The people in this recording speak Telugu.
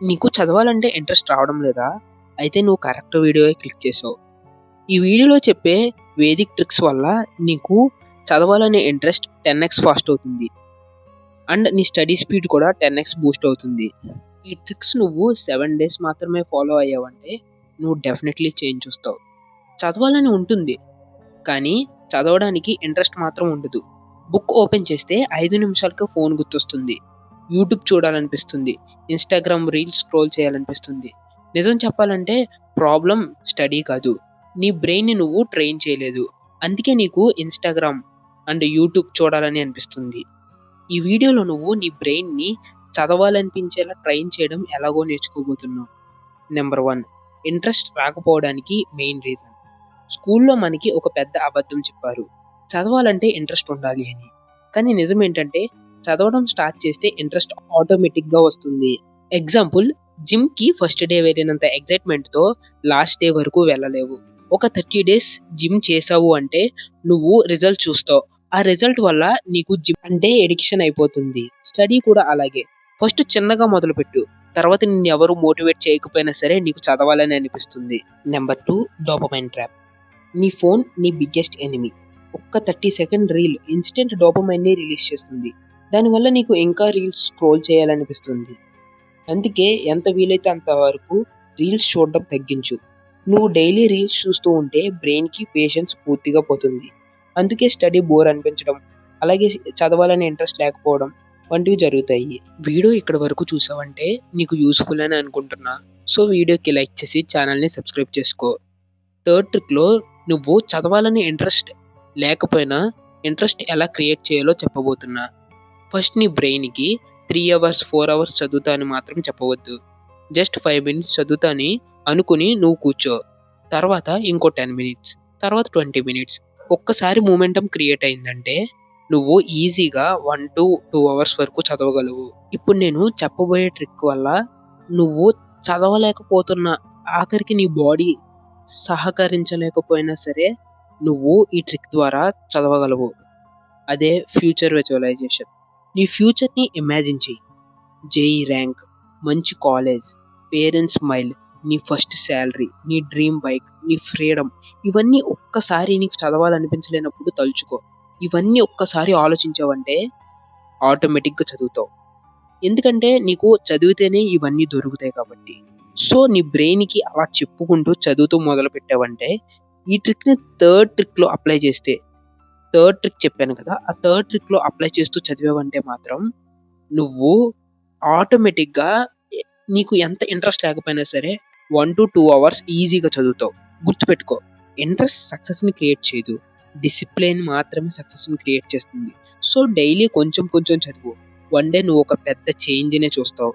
నీకు చదవాలంటే ఇంట్రెస్ట్ రావడం లేదా? అయితే నువ్వు కరెక్ట్ వీడియోయే క్లిక్ చేసావు. ఈ వీడియోలో చెప్పే వేదిక్ ట్రిక్స్ వల్ల నీకు చదవాలనే ఇంట్రెస్ట్ 10x ఫాస్ట్ అవుతుంది. అండ్ నీ స్టడీ స్పీడ్ కూడా 10x బూస్ట్ అవుతుంది. ఈ ట్రిక్స్ నువ్వు 7 డేస్ మాత్రమే ఫాలో అయ్యావంటే నువ్వు డెఫినెట్‌లీ చేంజ్ చూస్తావు. చదవాలని ఉంటుంది. కానీ చదవడానికి ఇంట్రెస్ట్ మాత్రం ఉండదు. బుక్ ఓపెన్ చేస్తే 5 నిమిషాలకే ఫోన్ గుర్తొస్తుంది. యూట్యూబ్ చూడాలనిపిస్తుంది. ఇన్‌స్టాగ్రామ్ రీల్స్ స్క్రోల్ చేయాలనిపిస్తుంది. నిజం చెప్పాలంటే ప్రాబ్లమ్ స్టడీ కాదు. నీ బ్రెయిన్‌ని నువ్వు ట్రైన్ చేయలేదు. అందుకే నీకు ఇన్‌స్టాగ్రామ్ అండ్ యూట్యూబ్ చూడాలని అనిపిస్తుంది. ఈ వీడియోలో నువ్వు నీ బ్రెయిన్‌ని చదవాలనిపించేలా ట్రైన్ చేయడం ఎలాగో నేర్చుకోబోతున్నావు. నంబర్ 1 ఇంట్రెస్ట్ రాకపోవడానికి మెయిన్ రీజన్. స్కూల్లో మనకి ఒక పెద్ద అబద్ధం చెప్పారు. చదవాలంటే ఇంట్రెస్ట్ ఉండాలి అని. కానీ నిజమేంటంటే చదవడం స్టార్ట్ చేస్తే ఇంట్రెస్ట్ ఆటోమేటిక్‌గా వస్తుంది. ఎగ్జాంపుల్ జిమ్‌కి ఫస్ట్ డే వెళ్ళినంత ఎక్సైట్‌మెంట్‌తో లాస్ట్ డే వరకు వెళ్ళలేవు. ఒక 30 డేస్ జిమ్ చేశావు అంటే నువ్వు రిజల్ట్ చూస్తావు. ఆ రిజల్ట్ వల్ల నీకు జిమ్ అంటే ఎడిక్షన్ అయిపోతుంది. స్టడీ కూడా అలాగే. ఫస్ట్ చిన్నగా మొదలుపెట్టు. తర్వాత నిన్నెవరు మోటివేట్ చేయకపోయినా సరే నీకు చదవాలని అనిపిస్తుంది. Number 2 dopamine trap. నీ ఫోన్ నీ బిగ్గెస్ట్ ఎనిమీ. ఒక్క 30 సెకండ్ రీల్ ఇన్‌స్టంట్ డోపమైన్‌ని రిలీజ్ చేస్తుంది. దానివల్ల నీకు ఇంకా రీల్స్ స్క్రోల్ చేయాలనిపిస్తుంది. అందుకే ఎంత వీలైతే అంత వరకు రీల్స్ చూడడం తగ్గించు. నువ్వు డైలీ రీల్స్ చూస్తూ ఉంటే బ్రెయిన్‌కి పేషెన్స్ పూర్తిగా పోతుంది. అందుకే స్టడీ బోర్ అనిపించడం, అలాగే చదవాలనే ఇంట్రెస్ట్ లేకపోవడం వంటివి జరుగుతాయి. వీడియో ఇక్కడి వరకు చూసావంటే నీకు యూజ్‌ఫుల్ అని అనుకుంటున్నా. సో వీడియోకి లైక్ చేసి ఛానల్‌ని సబ్స్క్రైబ్ చేసుకో. థర్డ్ ట్రిక్‌లో నువ్వు చదవాలనే ఇంట్రెస్ట్ లేకపోయినా ఇంట్రెస్ట్ ఎలా క్రియేట్ చేయాలో చెప్పబోతున్నా. ఫస్ట్ నీ బ్రెయిన్‌కి 3 అవర్స్, 4 అవర్స్ చదువుతా అని మాత్రం చెప్పవద్దు. జస్ట్ 5 మినిట్స్ చదువుతా అని అనుకుని నువ్వు కూర్చో. తర్వాత ఇంకో 10 మినిట్స్, తర్వాత 20 మినిట్స్. ఒక్కసారి మొమెంటమ్ క్రియేట్ అయిందంటే నువ్వు ఈజీగా 1-2 అవర్స్ వరకు చదవగలవు. ఇప్పుడు నేను చెప్పబోయే ట్రిక్ వల్ల నువ్వు చదవలేకపోతున్న ఆఖరికి నీ బాడీ సహకరించలేకపోయినా సరే నువ్వు ఈ ట్రిక్ ద్వారా చదవగలవు. అదే ఫ్యూచర్ విజువలైజేషన్. నీ ఫ్యూచర్‌ని ఇమాజిన్ చెయ్యి. జేఈ ర్యాంక్, మంచి కాలేజ్, పేరెంట్స్ స్మైల్, నీ ఫస్ట్ సాలరీ, నీ డ్రీమ్ బైక్, నీ ఫ్రీడమ్ ఇవన్నీ ఒక్కసారి నీకు చదవాలనిపించలేనప్పుడు తలుచుకో. ఇవన్నీ ఒక్కసారి ఆలోచించావంటే ఆటోమేటిక్‌గా చదువుతావు. ఎందుకంటే నీకు చదివితేనే ఇవన్నీ దొరుకుతాయి కాబట్టి. సో నీ బ్రెయిన్‌కి అలా చెప్పుకుంటూ చదువుతూ మొదలుపెట్టావంటే ఈ ట్రిక్‌ని థర్డ్ ట్రిక్‌లో అప్లై చేస్తే థర్డ్ ట్రిక్ చెప్పాను కదా! ఆ థర్డ్ ట్రిక్‌లో అప్లై చేస్తూ చదివావంటే మాత్రం నువ్వు ఆటోమేటిక్‌గా నీకు ఎంత ఇంట్రెస్ట్ లేకపోయినా సరే 1-2 అవర్స్ ఈజీగా చదువుతావు. గుర్తుపెట్టుకో, ఇంట్రెస్ట్ సక్సెస్‌ని క్రియేట్ చేయదు. డిసిప్లిన్ మాత్రమే సక్సెస్‌ని క్రియేట్ చేస్తుంది. సో డైలీ కొంచెం కొంచెం చదువు. వన్ డే నువ్వు ఒక పెద్ద చేంజ్‌నే చూస్తావు.